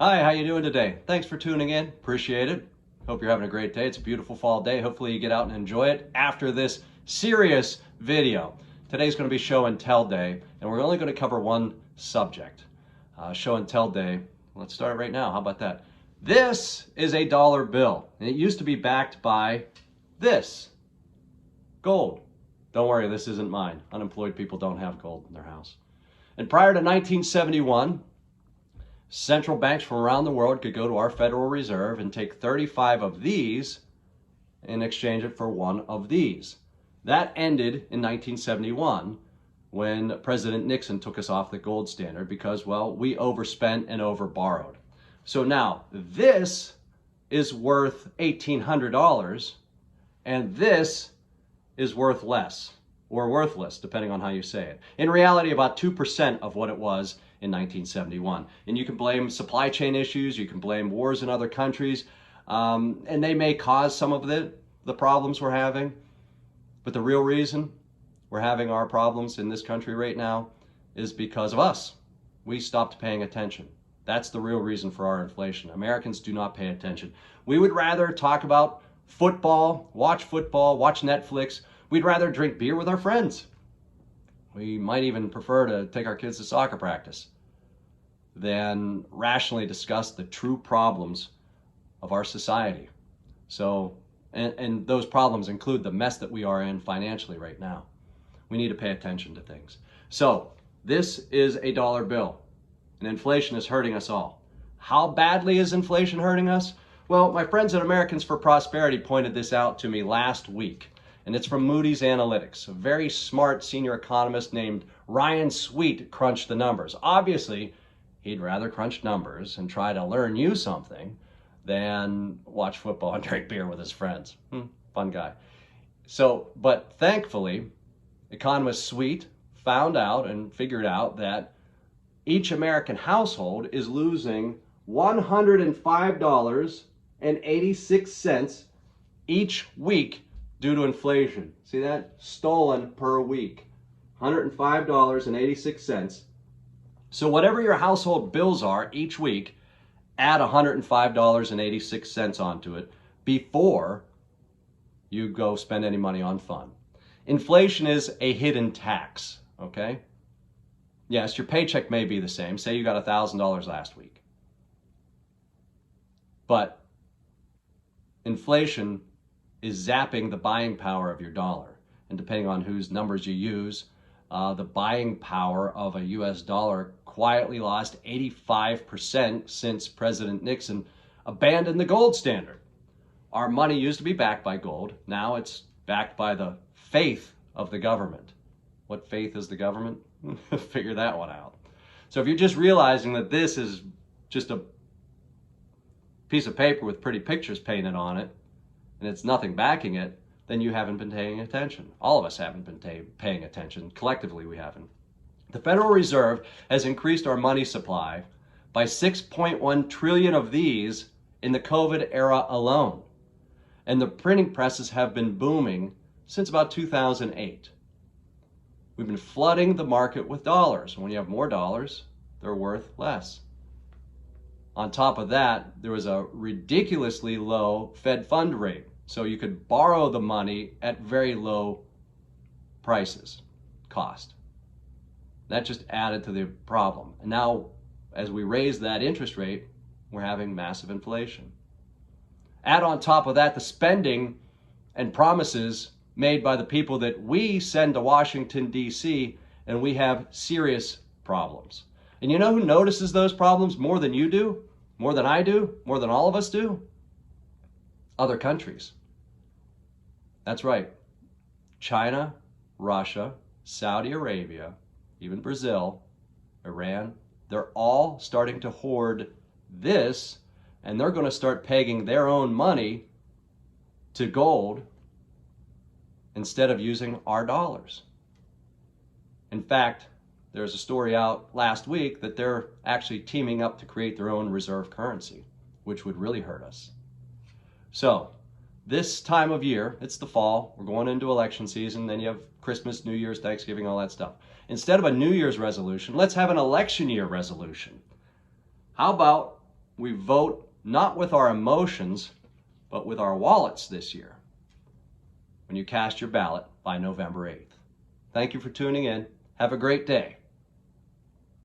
Hi, how you doing today? Thanks for tuning in. Appreciate it. Hope you're having a great day. It's a beautiful fall day. Hopefully you get out and enjoy it after this serious video. Today's going to be show and tell day, and we're only going to cover one subject. Show and tell day. Let's start right now. How about that? This is a dollar bill, and it used to be backed by this, gold. Don't worry, this isn't mine. Unemployed people don't have gold in their house. And prior to 1971, central banks from around the world could go to our Federal Reserve and take 35 of these and exchange it for one of these. That ended in 1971 when President Nixon took us off the gold standard because, well, we overspent and overborrowed. So now this is worth $1,800 and this is worth less or worthless, depending on how you say it. In reality, about 2% of what it was in 1971. And you can blame supply chain issues, you can blame wars in other countries, and they may cause some of the problems we're having. But the real reason we're having our problems in this country right now is because of us. We stopped paying attention. That's the real reason for our inflation. Americans do not pay attention. We would rather talk about football, watch Netflix. We'd rather drink beer with our friends. We might even prefer to take our kids to soccer practice than rationally discuss the true problems of our society. So, and those problems include the mess that we are in financially right now. We need to pay attention to things. So, this is a dollar bill, and inflation is hurting us all. How badly is inflation hurting us? Well, my friends at Americans for Prosperity pointed this out to me last week. And it's from Moody's Analytics. A very smart senior economist named Ryan Sweet crunched the numbers. Obviously, he'd rather crunch numbers and try to learn you something than watch football and drink beer with his friends. Fun guy. So, but thankfully, economist Sweet found out and figured out that each American household is losing $105.86 each week due to inflation. See that? Stolen per week. $105.86. So whatever your household bills are each week, add $105.86 onto it before you go spend any money on fun. Inflation is a hidden tax, okay? Yes, your paycheck may be the same. Say you got $1,000 last week. But inflation is zapping the buying power of your dollar. And depending on whose numbers you use, the buying power of a US dollar quietly lost 85% since President Nixon abandoned the gold standard. Our money used to be backed by gold. Now it's backed by the faith of the government. What faith is the government? Figure that one out. So if you're just realizing that this is just a piece of paper with pretty pictures painted on it, and it's nothing backing it, then you haven't been paying attention. All of us haven't been paying attention. Collectively, we haven't. The Federal Reserve has increased our money supply by 6.1 trillion of these in the COVID era alone. And the printing presses have been booming since about 2008. We've been flooding the market with dollars. When you have more dollars, they're worth less. On top of that, there was a ridiculously low Fed fund rate. So you could borrow the money at very low cost. That just added to the problem. And now, as we raise that interest rate, we're having massive inflation. Add on top of that the spending and promises made by the people that we send to Washington, D.C., and we have serious problems. And you know who notices those problems more than you do? More than I do? More than all of us do? Other countries. That's right. China, Russia, Saudi Arabia, even Brazil, Iran, they're all starting to hoard this, and they're going to start pegging their own money to gold instead of using our dollars. In fact, there's a story out last week that they're actually teaming up to create their own reserve currency, which would really hurt us. So, this time of year, it's the fall, we're going into election season, then you have Christmas, New Year's, Thanksgiving, all that stuff. Instead of a New Year's resolution, let's have an election year resolution. How about we vote not with our emotions, but with our wallets this year when you cast your ballot by November 8th. Thank you for tuning in. Have a great day.